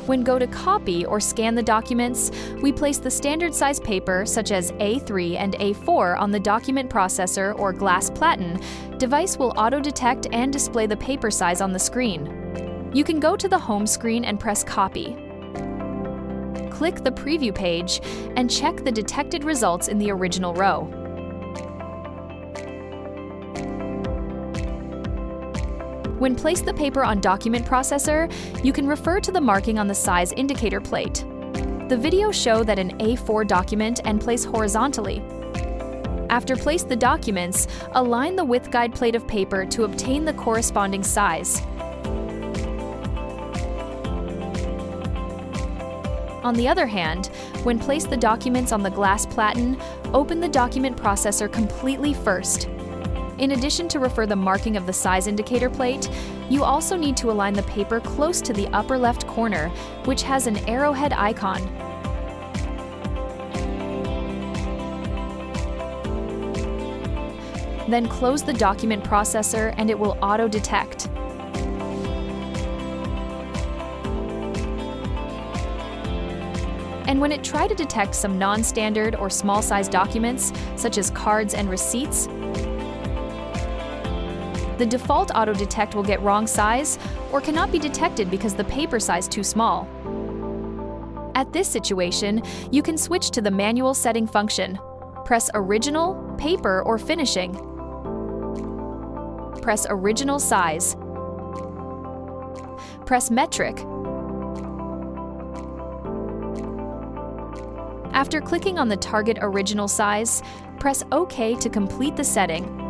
When go to copy or scan the documents, we place the standard size paper such as A3 and A4 on the document processor or glass platen. Device will auto-detect and display the paper size on the screen. You can go to the home screen and press copy. Click the preview page and check the detected results in the original row. When place the paper on document processor, you can refer to the marking on the size indicator plate. The videos show that an A4 document and place horizontally. After place the documents, align the width guide plate of paper to obtain the corresponding size. On the other hand, when place the documents on the glass platen, open the document processor completely first. In addition to refer the marking of the size indicator plate, you also need to align the paper close to the upper left corner, which has an arrowhead icon. Then close the document processor and it will auto-detect. And when it tries to detect some non-standard or small-size documents, such as cards and receipts, the default auto-detect will get wrong size or cannot be detected because the paper size is too small. At this situation, you can switch to the manual setting function. Press Original, Paper, or Finishing. Press Original Size. Press Metric. After clicking on the target original size, press OK to complete the setting.